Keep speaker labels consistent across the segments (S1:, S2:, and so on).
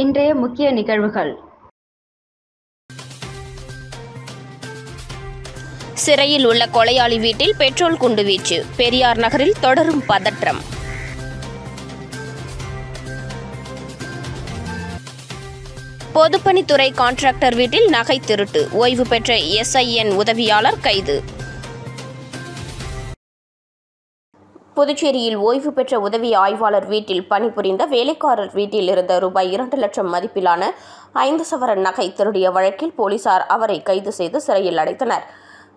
S1: இன்றைய முக்கிய நிகழ்வுகள்.
S2: சிறையில் உள்ள கொலையாளி வீட்டில் பெட்ரோல் குண்டுவீச்சு. பெரியார் நகரில் தொடரும் பதற்றம். பொதுப்பணித்துறை கான்ட்ராக்டர் வீட்டில் நகை திருட்டு. ஓய்வு பெற்ற SIN உதவியாளர் கைது. புதுச்சேரியில் ஓய்வு பெற்ற உதவி ஆய்வாளர் வீட்டில் பணிபுரிந்த வேலைக்காரர் வீட்டில் இருந்த ரூபாய் 2 லட்சம் மதிப்பிலான 5 சவரன் நகை திருடிய வழக்கில் போலீசார் அவரை கைது செய்து சிறையில் அடைத்தனர்.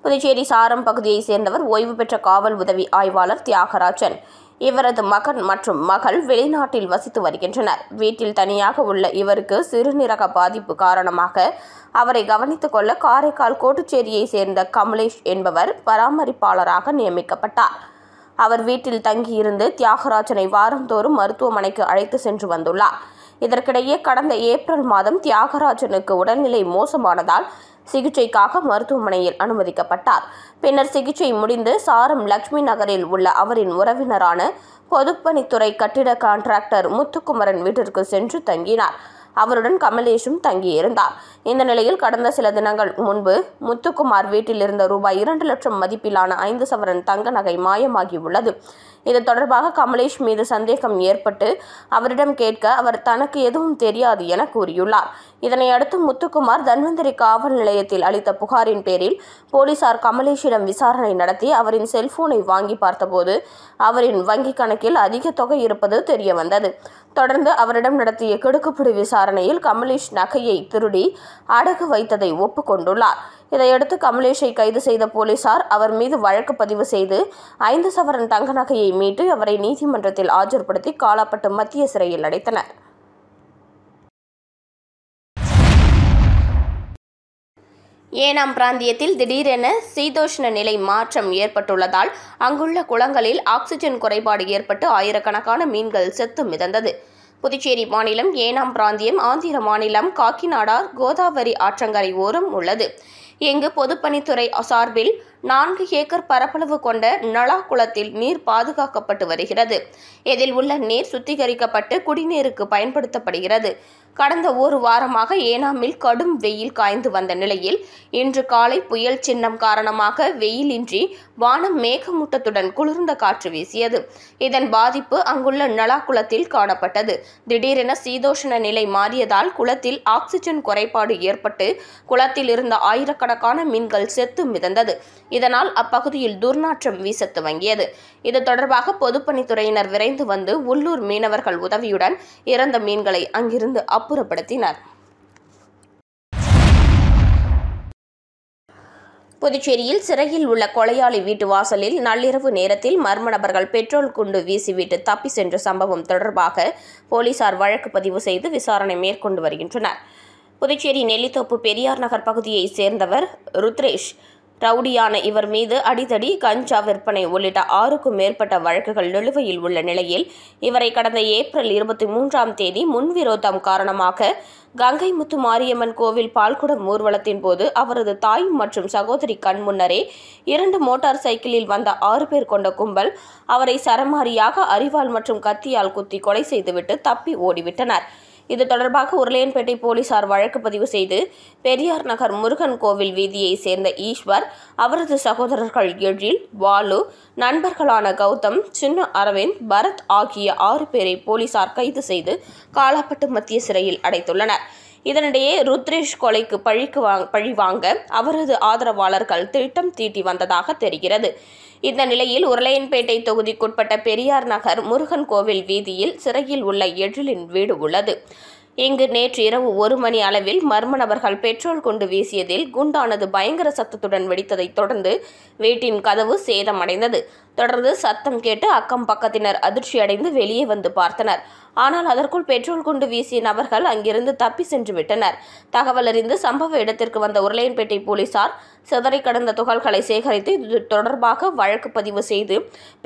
S2: புதுச்சேரி சாரம் பகுதியைச் சேர்ந்தவர் ஓய்வு பெற்ற காவல் உதவி ஆய்வாளர் தியாகராஜன். இவரது மகன் மற்றும் மகள் வெளிநாட்டில் வசித்து வருகின்றனர். வீட்டில் தனியாக உள்ள இவருக்கு சிறுநீரக பாதிப்பு காரணமாக அவரை கவனித்துக் கொள்ள காரைக்கால் கோட்டுச்சேரியைச் சேர்ந்த கமலேஷ் என்பவர் பராமரிப்பாளராக நியமிக்கப்பட்டார். அவர் வீட்டில் தங்கியிருந்து தியாகராஜனை வாரந்தோறும் மருத்துவமனைக்கு அழைத்து சென்று வந்துள்ளார். இதற்கிடையே கடந்த ஏப்ரல் மாதம் தியாகராஜனுக்கு உடல்நிலை மோசமானதால் சிகிச்சைக்காக மருத்துவமனையில் அனுமதிக்கப்பட்டார். பின்னர் சிகிச்சை முடிந்து சாரம் லட்சுமி நகரில் உள்ள அவரின் உறவினரான பொதுப்பணித்துறை கட்டிட கான்ட்ராக்டர் முத்துக்குமரன் வீட்டிற்கு சென்று தங்கினார். அவருடன் கமலேஷும் தங்கியிருந்தார். இந்த நிலையில் கடந்த சில தினங்கள் முன்பு முத்துக்குமார் வீட்டில் இருந்த ரூபாய் 2 லட்சம் மதிப்பிலான 5 சவரன் தங்க நகை மாயமாகியுள்ளது. இது தொடர்பாக கமலேஷ் மீது சந்தேகம் ஏற்பட்டு அவரிடம் கேட்க அவர் தனக்கு எதுவும் தெரியாது என கூறியுள்ளார். இதனையடுத்து முத்துக்குமார் தன்வந்திரி காவல் நிலையத்தில் அளித்த புகாரின் பேரில் போலீசார் கமலேஷிடம் விசாரணை நடத்தி அவரின் செல்போனை வாங்கி பார்த்தபோது அவரின் வங்கிக் கணக்கில் அதிக தொகை இருப்பது தெரியவந்தது. தொடர்ந்து அவரிடம் நடத்திய கிடுக்குப்பிடி விசாரணையில் கமலேஷ் நகையை திருடி அடகு வைத்ததை ஒப்புக்கொண்டுள்ளார். இதையடுத்து கமலேஷை கைது செய்த போலீசார் அவர் மீது வழக்கு பதிவு செய்து 5 சவரன் தங்க நகையை மீட்டு அவரை நீதிமன்றத்தில் ஆஜர்படுத்தி காலாப்பட்டு மத்திய சிறையில் அடைத்தனர். ஏனாம் பிராந்தியத்தில் திடீரென சீதோஷ்ண நிலை மாற்றம் ஏற்பட்டுள்ளதால் அங்குள்ள குளங்களில் ஆக்சிஜன் குறைபாடு ஏற்பட்டு ஆயிரக்கணக்கான மீன்கள் செத்து மிதந்தது. புதுச்சேரி மாநிலம் ஏனாம் பிராந்தியம் ஆந்திர மாநிலம் காக்கிநாடா கோதாவரி ஆற்றங்கரை ஓரம் உள்ளது. இங்கு பொதுப்பணித்துறை சார்பில் 4 ஏக்கர் பரப்பளவு கொண்ட நலா குளத்தில் நீர் பாதுகாக்கப்பட்டு வருகிறது. இதில் உள்ள நீர் சுத்திகரிக்கப்பட்டு குடிநீருக்கு பயன்படுத்தப்படுகிறது. கடந்த ஒரு வாரமாக ஏனாமில் கடும் வெயில் காய்ந்து வந்த நிலையில் இன்று காலை புயல் சின்னம் காரணமாக வெயிலின்றி வானம் மேகமூட்டத்துடன் குளிர்ந்த காற்று வீசியது. இதன் பாதிப்பு அங்குள்ள நலா குளத்தில் காணப்பட்டது. திடீரென சீதோஷ்ண நிலை மாறியதால் குளத்தில் ஆக்சிஜன் குறைபாடு ஏற்பட்டு குளத்தில் இருந்த ஆயிரக்கணக்கான மீன்கள் செத்து மிதந்தது. இதனால் அப்பகுதியில் துர்நாற்றம் வீச துவங்கியது. இது தொடர்பாக பொதுப்பணித்துறையினர் விரைந்து வந்து உள்ளூர் மீனவர்கள் உதவியுடன் இறந்த மீன்களை அங்கிருந்து அப்புறப்படுத்தினர். புதுச்சேரியில் சிறையில் உள்ள கொலையாளி வீட்டு வாசலில் நள்ளிரவு நேரத்தில் மர்ம நபர்கள் பெட்ரோல் குண்டு வீசிவிட்டு தப்பி சென்ற சம்பவம் தொடர்பாக போலீசார் வழக்கு பதிவு செய்து விசாரணை மேற்கொண்டு வருகின்றனர். புதுச்சேரி நெல்லித்தோப்பு பெரியார் நகர் பகுதியைச் சேர்ந்தவர் ருத்ரேஷ். ரவுடியான இவர் மீது அடிதடி, கஞ்சா விற்பனை உள்ளிட்ட 6க்கும் மேற்பட்ட வழக்குகள் நிலுவையில் உள்ள நிலையில் இவரை கடந்த ஏப்ரல் 23ஆம் தேதி முன்விரோதம் காரணமாக கங்கை முத்து மாரியம்மன் கோவில் பால்குடம் ஊர்வலத்தின் போது அவரது தாய் மற்றும் சகோதரி கண் முன்னரே 2 மோட்டார் சைக்கிளில் வந்த 6 பேர் கொண்ட கும்பல் அவரை சரமாரியாக அரிவாள் மற்றும் கத்தியால் குத்தி கொலை செய்துவிட்டு தப்பி ஓடிவிட்டனர். இது தொடர்பாக உருளையன்பேட்டை போலீசார் வழக்கு பதிவு செய்து பெரியார் நகர் முருகன் கோவில் வீதியை சேர்ந்த ஈஸ்வர், அவரது சகோதரர்கள் எழில், வாலு, நண்பர்களான கௌதம், சின்ன அரவிந்த், பரத் ஆகிய 6 பேரை போலீசார் கைது செய்து காலாப்பட்டு மத்திய சிறையில் அடைத்துள்ளனர். இதனிடையே ருத்ரேஷ் கொலைக்கு பழிவாங்க அவரது ஆதரவாளர்கள் திட்டம் தீட்டி வந்ததாக தெரிகிறது. இந்த நிலையில் உருளையன்பேட்டை தொகுதிக்குட்பட்ட பெரியார் நகர் முருகன் கோவில் வீதியில் சிறையில் உள்ள எழிலின் வீடு உள்ளது. இங்கு நேற்று இரவு 1 மணி அளவில் மர்ம நபர்கள் பெட்ரோல் குண்டு வீசியதில் குண்டானது பயங்கர சத்தத்துடன் வெடித்ததைத் தொடர்ந்து வீட்டின் கதவு சேதமடைந்தது. தொடர்ந்து சத்தம் கேட்டு அக்கம் பக்கத்தினர் அதிர்ச்சியடைந்து வெளியே வந்து பார்த்தனர். ஆனால் அதற்குள் பெட்ரோல் குண்டு வீசிய நபர்கள் அங்கிருந்து தப்பி சென்று விட்டனர். தகவல் அறிந்து சம்பவ இடத்திற்கு வந்த உருளையன்பேட்டை போலீசார் சிதறி கடந்த துகள்களை சேகரித்து இது தொடர்பாக வழக்கு பதிவு செய்து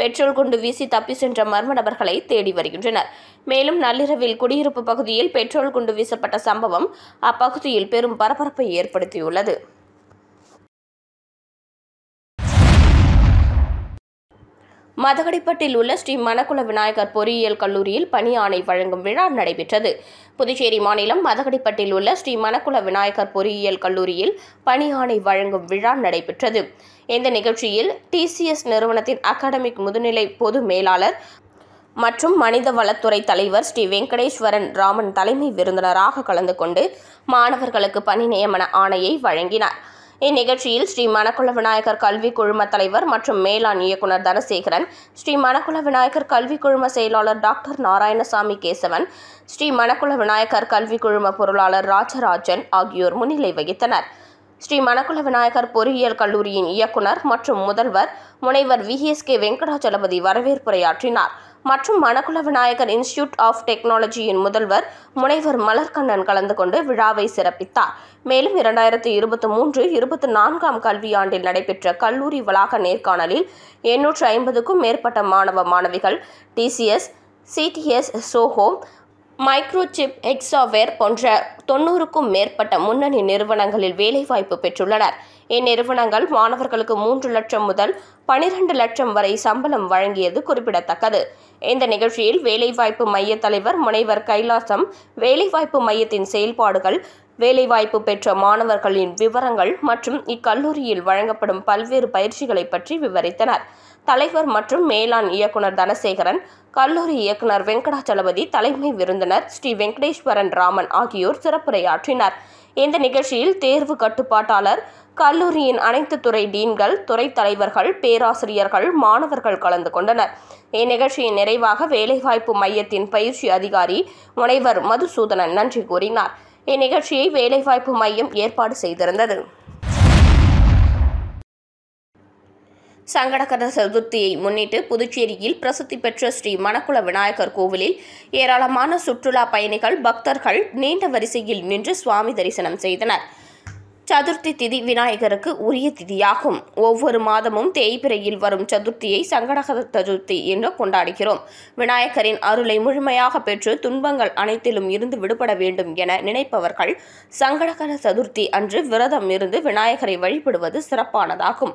S2: பெட்ரோல் குண்டு வீசி தப்பி சென்ற மர்ம நபர்களை தேடி வருகின்றனர். மேலும் நள்ளிரவில் குடியிருப்பு பகுதியில் பெட்ரோல் குண்டு வீசப்பட்ட சம்பவம் அப்பகுதியில் பெரும் பரபரப்பை ஏற்படுத்தியுள்ளது. மதகடிப்பட்டில் உள்ள ஸ்ரீ மணக்குள விநாயகர் பொறியியல் கல்லூரியில் பணி ஆணை வழங்கும் விழா நடைபெற்றது. புதுச்சேரி மாநிலம் மதகடிப்பட்டில் உள்ள ஸ்ரீ மணக்குள விநாயகர் பொறியியல் கல்லூரியில் பணி ஆணை வழங்கும் விழா நடைபெற்றது. இந்த நிகழ்ச்சியில் TCS நிறுவனத்தின் அகாடமிக் முதுநிலை பொது மேலாளர் மற்றும் மனிதவளத்துறை தலைவர் ஸ்ரீ வெங்கடேஸ்வரன் ராமன் தலைமை விருந்தினராக கலந்து கொண்டு மாணவர்களுக்கு பணி நியமன ஆணையை வழங்கினார். இந்நிகழ்ச்சியில் ஸ்ரீ மணக்குள விநாயகர் கல்வி குழும தலைவர் மற்றும் மேலாண் இயக்குநர் தனசேகரன், ஸ்ரீ மணக்குள விநாயகர் கல்வி குழும செயலாளர் டாக்டர் நாராயணசாமி கேசவன், ஸ்ரீ மணக்குள விநாயகர் கல்வி குழும பொருளாளர் ராஜராஜன் ஆகியோர் முன்னிலை வகித்தனர். ஸ்ரீ மணக்குள விநாயகர் பொறியியல் கல்லூரியின் இயக்குநர் மற்றும் முதல்வர் முனைவர் VSK வெங்கடாச்சலபதி வரவேற்புரையாற்றினார். மற்றும் மணக்குள விநாயகர் இன்ஸ்டிடியூட் ஆஃப் டெக்னாலஜியின் முதல்வர் முனைவர் மலர்கண்ணன் கலந்து கொண்டு விழாவை சிறப்பித்தார். மேலும் 2023-24 கல்வியாண்டில் நடைபெற்ற கல்லூரி வளாக நேர்காணலில் 850க்கும் மேற்பட்ட மாணவ மாணவிகள் TCS, CTS, SOHO, microchip, Hexaware போன்ற 90க்கும் மேற்பட்ட முன்னணி நிறுவனங்களில் வேலைவாய்ப்பு பெற்றுள்ளனர். இந்நிறுவனங்கள் மாணவர்களுக்கு 3 லட்சம் முதல் 12 லட்சம் வரை சம்பளம் வழங்கியது குறிப்பிடத்தக்கது. இந்த நிகழ்ச்சியில் வேலைவாய்ப்பு மைய தலைவர் முனைவர் கைலாசம் வேலைவாய்ப்பு மையத்தின் செயல்பாடுகள், வேலைவாய்ப்பு பெற்ற மாணவர்களின் விவரங்கள் மற்றும் இக்கல்லூரியில் வழங்கப்படும் பல்வேறு பயிற்சிகளை பற்றி விவரித்தனர். தலைவர் மற்றும் மேலாண் இயக்குநர் தனசேகரன், கல்லூரி இயக்குநர் வெங்கடாச்சலபதி, தலைமை விருந்தினர் ஸ்ரீ வெங்கடேஸ்வரன் ராமன் ஆகியோர் சிறப்புரையாற்றினர். இந்த நிகழ்ச்சியில் தேர்வு கட்டுப்பாட்டாளர், கல்லூரியின் அனைத்து துறை டீன்கள், துறை தலைவர்கள், பேராசிரியர்கள், மாணவர்கள் கலந்து கொண்டனர். இந்நிகழ்ச்சியின் நிறைவாக வேலைவாய்ப்பு மையத்தின் பயிற்சி அதிகாரி முனைவர் மதுசூதனன் நன்றி கூறினார். இந்நிகழ்ச்சியை வேலைவாய்ப்பு மையம் ஏற்பாடு செய்திருந்தது. சங்கடகர சதுர்த்தியை முன்னிட்டு புதுச்சேரியில் பிரசித்தி பெற்ற ஸ்ரீ மணக்குள விநாயகர் கோவிலில் ஏராளமான சுற்றுலா பயணிகள், பக்தர்கள் நீண்ட வரிசையில் நின்று சுவாமி தரிசனம் செய்தனர். சதுர்த்தி திதி விநாயகருக்கு உரிய திதியாகும். ஒவ்வொரு மாதமும் தேய்பிறையில் வரும் சதுர்த்தியை சங்கடகர சதுர்த்தி என்று கொண்டாடுகிறோம். விநாயகரின் அருளை முழுமையாக பெற்று துன்பங்கள் அனைத்திலும் இருந்து விடுபட வேண்டும் என நினைப்பவர்கள் சங்கடகர சதுர்த்தி அன்று விரதம் இருந்து விநாயகரை வழிபடுவது சிறப்பானதாகும்.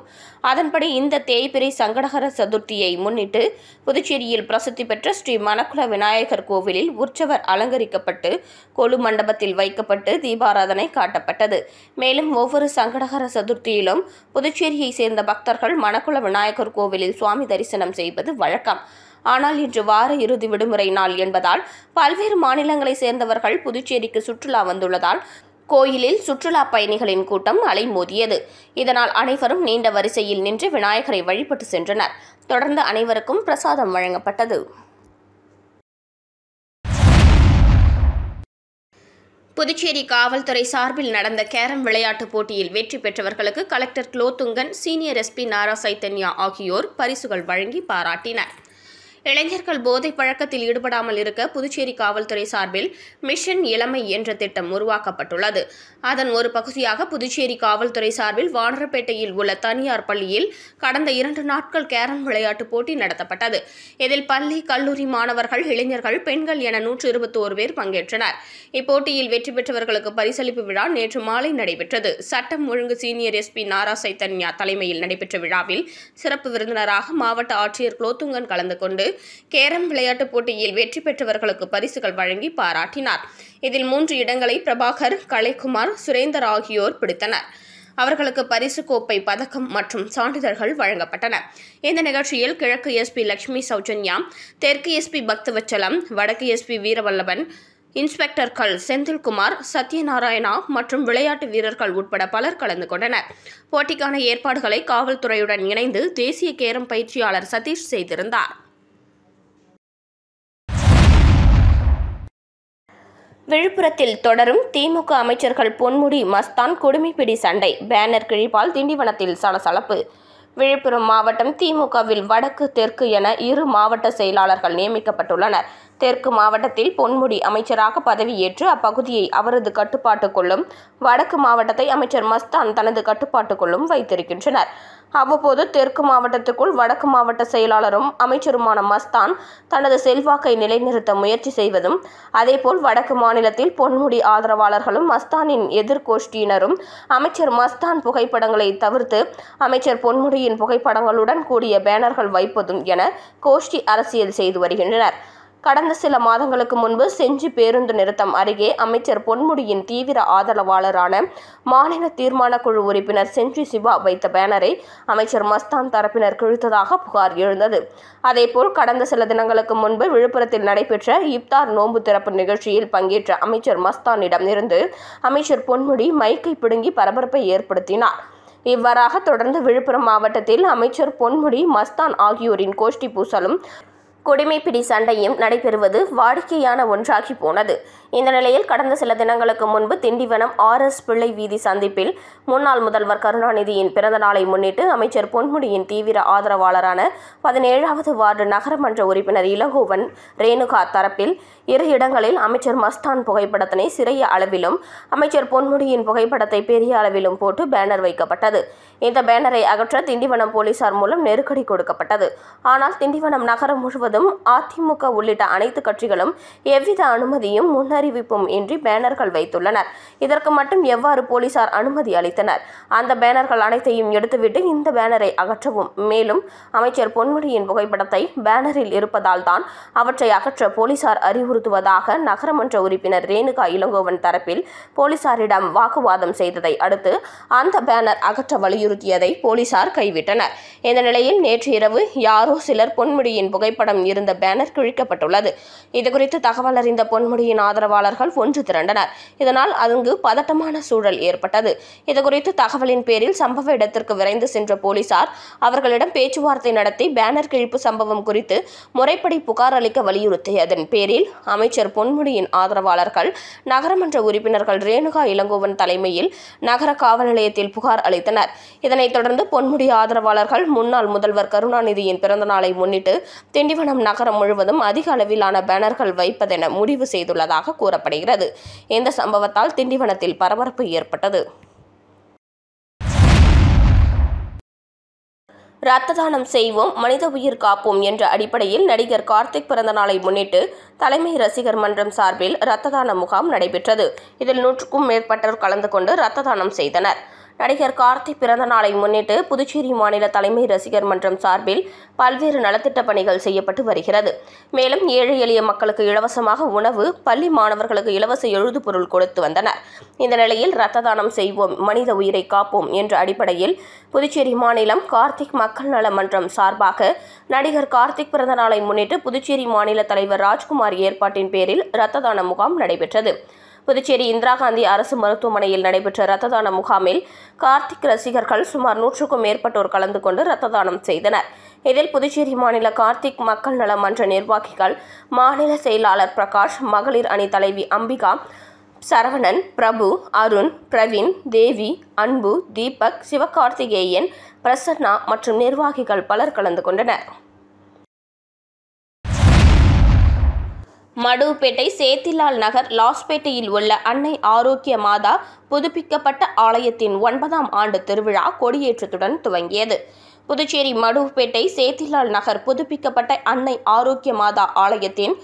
S2: அதன்படி இந்த தேய்பிறை சங்கடகர சதுர்த்தியை முன்னிட்டு புதுச்சேரியில் பிரசித்தி பெற்ற ஸ்ரீ மணக்குள விநாயகர் கோவிலில் உற்சவர் அலங்கரிக்கப்பட்டு கொலு மண்டபத்தில் வைக்கப்பட்டு தீபாராதனை காட்டப்பட்டது. மேலும் ஒவ்வொரு சங்கடகர சதுர்த்தியிலும் புதுச்சேரியை சேர்ந்த பக்தர்கள் மணக்குள விநாயகர் கோவிலில் சுவாமி தரிசனம் செய்வது வழக்கம். ஆனால் இன்று வார இறுதி விடுமுறை நாள் என்பதால் பல்வேறு மாநிலங்களை சேர்ந்தவர்கள் புதுச்சேரிக்கு சுற்றுலா வந்துள்ளதால் கோயிலில் சுற்றுலா பயணிகளின் கூட்டம் அலைமோதியது. இதனால் அனைவரும் நீண்ட வரிசையில் நின்று விநாயகரை வழிபட்டு சென்றனர். தொடர்ந்து அனைவருக்கும் பிரசாதம் வழங்கப்பட்டது. புதுச்சேரி காவல்துறை சார்பில் நடந்த கேரம் விளையாட்டுப் போட்டியில் வெற்றி பெற்றவர்களுக்கு கலெக்டர் குலோத்துங்கன், சீனியர் SP நாரா சைத்தன்யா ஆகியோர் பரிசுகள் வழங்கி பாராட்டினர். இளைஞர்கள் போதை பழக்கத்தில் ஈடுபடாமல் இருக்க புதுச்சேரி காவல்துறை சார்பில் மிஷன் இளமை என்ற திட்டம் உருவாக்கப்பட்டுள்ளது. அதன் ஒரு பகுதியாக புதுச்சேரி காவல்துறை சார்பில் வானரப்பேட்டையில் உள்ள தனியார் பள்ளியில் கடந்த 2 நாட்கள் கேரம் விளையாட்டுப் போட்டி நடத்தப்பட்டது. இதில் பள்ளி, கல்லூரி மாணவர்கள், இளைஞர்கள், பெண்கள் என 121 பேர் பங்கேற்றனர். இப்போட்டியில் வெற்றி பெற்றவர்களுக்கு பரிசளிப்பு விழா நேற்று மாலை நடைபெற்றது. சட்டம் ஒழுங்கு சீனியர் SP நாரா சைத்தன்யா தலைமையில் நடைபெற்ற விழாவில் சிறப்பு விருந்தினராக மாவட்ட ஆட்சியர் குலோத்துங்கன் கலந்து கொண்டு கேரம் விளையாட்டுப் போட்டியில் வெற்றி பெற்றவர்களுக்கு பரிசுகள் வழங்கி பாராட்டினார். இதில் 3 இடங்களை பிரபாகர், கலைக்குமார், சுரேந்தர் ஆகியோர் பிடித்தனர். அவர்களுக்கு பரிசு கோப்பை, பதக்கம் மற்றும் சான்றிதழ்கள் வழங்கப்பட்டன. இந்த நிகழ்ச்சியில் கிழக்கு SP லட்சுமி சௌஜன்யா, தெற்கு SP பக்தவச்சலம், வடக்கு SP வீரவல்லபன், இன்ஸ்பெக்டர்கள் செந்தில்குமார், சத்யநாராயணா மற்றும் விளையாட்டு வீரர்கள் உட்பட பலர் கலந்து கொண்டனர். போட்டிக்கான ஏற்பாடுகளை காவல்துறையுடன் இணைந்து தேசிய கேரம் பயிற்சியாளர் சதீஷ் செய்திருந்தார். விழுப்புரத்தில் தொடரும் திமுக அமைச்சர்கள் பொன்முடி, மஸ்தான் குடுமிப்பிடி சண்டை, பேனர் கிழிப்பால் திண்டிவனத்தில் சலசலப்பு. விழுப்புரம் மாவட்டம் திமுகவில் வடக்கு, தெற்கு என 2 மாவட்ட செயலாளர்கள் நியமிக்கப்பட்டுள்ளனர். தெற்கு மாவட்டத்தில் பொன்முடி அமைச்சராக பதவியேற்று அப்பகுதியை அவரது கட்டுப்பாட்டுக்குள்ளும், வடக்கு மாவட்டத்தை அமைச்சர் மஸ்தான் தனது கட்டுப்பாட்டுக்குள்ளும் வைத்திருக்கின்றனர். அவ்வப்போது தெற்கு மாவட்டத்திற்குள் வடக்கு மாவட்ட செயலாளரும் அமைச்சருமான மஸ்தான் தனது செல்வாக்கை நிலைநிறுத்த முயற்சி செய்வதும், அதேபோல் வடக்கு மாநிலத்தில் பொன்முடி ஆதரவாளர்களும் மஸ்தானின் எதிர்கோஷ்டியினரும் அமைச்சர் மஸ்தான் புகைப்படங்களை தவிர்த்து அமைச்சர் பொன்முடியின் புகைப்படங்களுடன் கூடிய பேனர்கள் வைப்பதும் என கோஷ்டி அரசியல் செய்து வருகின்றனர். கடந்த சில மாதங்களுக்கு முன்பு செஞ்சி பேருந்து நிறுத்தம் அருகே அமைச்சர் பொன்முடியின் தீவிர ஆதரவாளரான மாநில தீர்மான குழு உறுப்பினர் செஞ்சி சிவா வைத்த பேனரை அமைச்சர் மஸ்தான் தரப்பினர் கிழித்ததாக புகார் எழுந்தது. அதேபோல் கடந்த சில தினங்களுக்கு முன்பு விழுப்புரத்தில் நடைபெற்ற இப்தார் நோன்பு திறப்பு நிகழ்ச்சியில் பங்கேற்ற அமைச்சர் மஸ்தானிடம் இருந்து அமைச்சர் பொன்முடி மைக்கை பிடுங்கி பரபரப்பை ஏற்படுத்தினார். இவ்வாறாக தொடர்ந்து விழுப்புரம் மாவட்டத்தில் அமைச்சர் பொன்முடி, மஸ்தான் ஆகியோரின் கோஷ்டி பூசலும் குடிமைப்பிடி சண்டையும் நடைபெறுவது வாடிக்கையான ஒன்றாகி போனது. இந்த நிலையில் கடந்த சில தினங்களுக்கு முன்பு திண்டிவனம் RS பிள்ளை வீதி சந்திப்பில் முன்னாள் முதல்வர் கருணாநிதியின் பிறந்த நாளை முன்னிட்டு அமைச்சர் பொன்முடியின் தீவிர ஆதரவாளரான 17வது வார்டு நகரமன்ற உறுப்பினர் இளங்கோவன் ரேணுகா தரப்பில் 2 இடங்களில் அமைச்சர் மஸ்தான் புகைப்படத்தினை சிறிய அளவிலும் அமைச்சர் பொன்முடியின் புகைப்படத்தை பெரிய அளவிலும் போட்டு பேனர் வைக்கப்பட்டது. இந்த பேனரை அகற்ற திண்டிவனம் போலீசார் மூலம் நெருக்கடி கொடுக்கப்பட்டது. ஆனால் திண்டிவனம் நகரம் முழுவதும் அதிமுக உள்ளிட்ட அனைத்து கட்சிகளும் எவ்வித அனுமதியும் முன்னறிவிப்பும் இன்றி பேனர்கள் வைத்துள்ளனர். இதற்கு மட்டும் எவ்வாறு போலீசார் அனுமதி அளித்தனர்? அந்த பேனர்கள் அனைத்தையும் எடுத்துவிட்டு இந்த பேனரை அகற்றவும். மேலும் அமைச்சர் பொன்முடியின் புகைப்படத்தை பேனரில் இருப்பதால் தான் அவற்றை அகற்ற போலீசார் அறிவுறுத்துவதாக நகரமன்ற உறுப்பினர் ரேணுகா இளங்கோவன் தரப்பில் போலீசாரிடம் வாக்குவாதம் செய்ததை அடுத்து அந்த பேனர் அகற்ற வலியுறுத்தியதை போலீசார் கைவிட்டனர். இந்த நிலையில் நேற்று இரவு யாரோ சிலர் பொன்முடியின் புகைப்படம் இருந்த பேனர் கிழிக்கப்பட்டுள்ளது. இதுகுறித்து தகவல் அறிந்த பொன்முடியின் ஆதரவாளர்கள் ஒன்று திரண்டனர். இதனால் அங்கு பதட்டமான சூழல் ஏற்பட்டது. இதுகுறித்து தகவலின் பேரில் சம்பவ இடத்திற்கு விரைந்து சென்ற போலீசார் அவர்களிடம் பேச்சுவார்த்தை நடத்தி பேனர் கிழிப்பு சம்பவம் குறித்து முறைப்படி புகார் அளிக்க வலியுறுத்தியதன் பேரில் அமைச்சர் பொன்முடியின் ஆதரவாளர்கள் நகரமன்ற உறுப்பினர்கள் ரேணுகா இளங்கோவன் தலைமையில் நகர காவல் நிலையத்தில் புகார் அளித்தனர். இதனைத் தொடர்ந்து பொன்முடி ஆதரவாளர்கள் முன்னாள் முதல்வர் கருணாநிதியின் பிறந்த நாளை முன்னிட்டு திண்டிவனம் நகரம் முழுவதும் அதிக அளவிலான பேனர்கள் வைப்பதென முடிவு செய்துள்ளதாக கூறப்படுகிறது. இந்த சம்பவத்தால் திண்டிவனத்தில் பரபரப்பு ஏற்பட்டது. ரத்த தானம் செய்வோம், மனித உயிர் காப்போம் என்ற அடிப்படையில் நடிகர் கார்த்திக் பிறந்த நாளை முன்னிட்டு தலைமை ரசிகர் மன்றம் சார்பில் ரத்த தான முகாம் நடைபெற்றது. இதில் 100க்கும் மேற்பட்டோர் கலந்து கொண்டு ரத்த தானம் செய்தனர். நடிகர் கார்த்திக் பிறந்த நாளை முன்னிட்டு புதுச்சேரி மாநில தலைமை ரசிகர் மன்றம் சார்பில் பல்வேறு நலத்திட்ட பணிகள் செய்யப்பட்டு வருகிறது. மேலும் ஏழை எளிய மக்களுக்கு இலவசமாக உணவு, பள்ளி மாணவர்களுக்கு இலவச எழுதுபொருள் கொடுத்து வந்தனர். இந்த நிலையில் ரத்த தானம் செய்வோம், மனித உயிரை காப்போம் என்ற அடிப்படையில் புதுச்சேரி மாநிலம் கார்த்திக் மக்கள் நல மன்றம் சார்பாக நடிகர் கார்த்திக் பிறந்த நாளை முன்னிட்டு புதுச்சேரி மாநில தலைவர் ராஜ்குமார் ஏற்பாட்டின் பேரில் ரத்த தான முகாம் நடைபெற்றது. புதுச்சேரி இந்திரா காந்தி அரசு மருத்துவமனையில் நடைபெற்ற ரத்த தான முகாமில் கார்த்திக் ரசிகர்கள் சுமார் 100க்கும் மேற்பட்டோர் கலந்து கொண்டு ரத்த தானம் செய்தனர். இதில் புதுச்சேரி மாநில கார்த்திக் மக்கள் நல மன்ற நிர்வாகிகள், மாநில செயலாளர் பிரகாஷ், மகளிர் அணி தலைவி அம்பிகா, சரவணன், பிரபு, அருண், பிரவீன், தேவி, அன்பு, தீபக், சிவகார்த்திகேயன், பிரசன்னா மற்றும் நிர்வாகிகள் பலர் கலந்து கொண்டனர். மடுவுப்பேட்டை சேத்திலால் நகர் லாஸ்பேட்டையில் உள்ள அன்னை ஆரோக்கிய மாதா புதுப்பிக்கப்பட்ட ஆலயத்தின் 9ஆம் ஆண்டு திருவிழா கொடியேற்றத்துடன் துவங்கியது. புதுச்சேரி மடுவுப்பேட்டை சேத்திலால் நகர் புதுப்பிக்கப்பட்ட அன்னை ஆரோக்கிய மாதா ஆலயத்தின்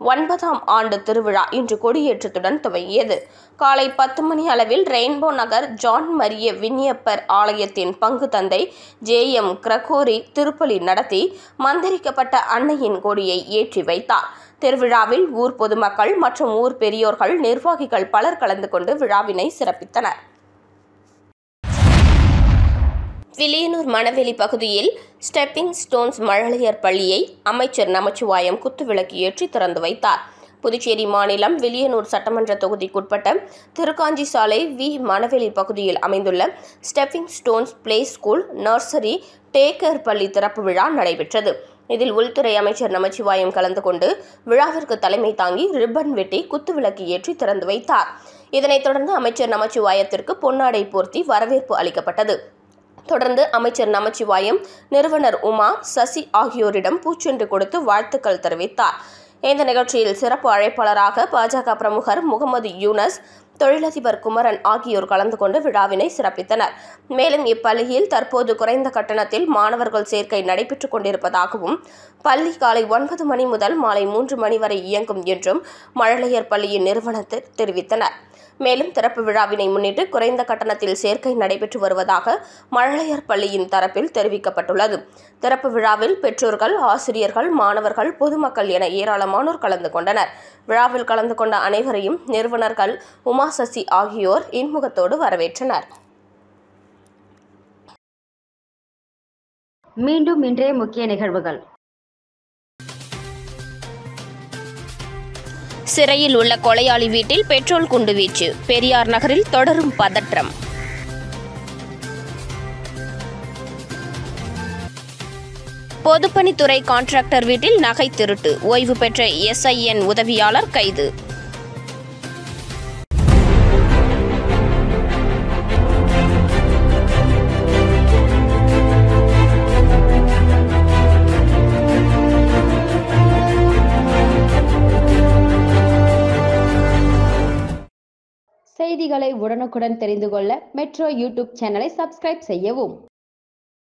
S2: 9ஆம் ஆண்டு திருவிழா இன்று கொடியேற்றத்துடன் துவங்கியது. காலை 10 மணி அளவில் ரெயின்போ நகர் ஜான் மரிய விஞ்ஞப்பர் ஆலயத்தின் பங்கு தந்தை JM கிரகோரி திருப்பலி நடத்தி மந்திரிக்கப்பட்ட அன்னையின் கொடியை ஏற்றி வைத்தார். திருவிழாவில் ஊர் பொதுமக்கள் மற்றும் ஊர் பெரியோர்கள், நிர்வாகிகள் பலர் கலந்து கொண்டு விழாவினை சிறப்பித்தனர். வில்லியனூர் மணவெளி பகுதியில் ஸ்டெப்பிங் ஸ்டோன்ஸ் மழலையர் பள்ளியை அமைச்சர் நமச்சிவாயம் குத்துவிளக்கு ஏற்றி திறந்து வைத்தார். புதுச்சேரி மாநிலம் வில்லியனூர் சட்டமன்ற தொகுதிக்குட்பட்ட திருக்காஞ்சி சாலை வி மணவெளி பகுதியில் அமைந்துள்ள stepping stones play school, nursery, daycare பள்ளி திறப்பு விழா நடைபெற்றது. இதில் உள்துறை அமைச்சர் நமச்சிவாயம் கலந்து கொண்டு விழாவிற்கு தலைமை தாங்கி ரிப்பன் வெட்டி குத்துவிளக்கு ஏற்றி திறந்து வைத்தார். இதனைத் தொடர்ந்து அமைச்சர் நமச்சிவாயத்திற்கு பொன்னாடை போர்த்தி வரவேற்பு அளிக்கப்பட்டது. தொடர்ந்து அமைச்சர் நமச்சிவாயம் நிறுவனர் உமா, சசி ஆகியோரிடம் பூச்செண்டு கொடுத்து வாழ்த்துக்கள் தெரிவித்தார். இந்த நிகழ்ச்சியில் சிறப்பு அழைப்பாளராக பாஜக பிரமுகர் முகமது யூனஸ், தொழிலதிபர் குமரன் ஆகியோர் கலந்து கொண்டு விழாவினை சிறப்பித்தனர். மேலும் இப்பள்ளியில் தற்போது குறைந்த கட்டணத்தில் மாணவர்கள் சேர்க்கை நடைபெற்றுக் கொண்டிருப்பதாகவும் பள்ளி காலை 9 மணி முதல் மாலை 3 மணி வரை இயங்கும் என்றும் மழலையர் பள்ளியின் நிறுவனத்தினர் தெரிவித்தனர். மேலும் திறப்பு விழாவினை முன்னிட்டு குறைந்த கட்டணத்தில் சேர்க்கை நடைபெற்று வருவதாக மழலையர் பள்ளியின் தரப்பில் தெரிவிக்கப்பட்டுள்ளது. திறப்பு விழாவில் பெற்றோர்கள், ஆசிரியர்கள், மாணவர்கள், பொதுமக்கள் என ஏராளமானோர் கலந்து கொண்டனர். விழாவில் கலந்து கொண்ட அனைவரையும் நிறுவனர்கள் உமா சசி ஆகியோர் இன்முகத்தோடு வரவேற்றனர்.
S1: மீண்டும் இன்றைய முக்கிய நிகழ்வுகள்.
S2: சிறையில் உள்ள கொலையாளி வீட்டில் பெட்ரோல் குண்டுவீச்சு, பெரியார் நகரில் தொடரும் பதற்றம். பொதுப்பணித்துறை கான்ட்ராக்டர் வீட்டில் நகை திருட்டு, ஓய்வு பெற்ற SIN உதவியாளர் கைது.
S1: செய்திகளை உடனுக்குடன் தெரிந்து கொள்ள மெட்ரோ யூடியூப் சேனலை சப்ஸ்கிரைப் செய்யவும்.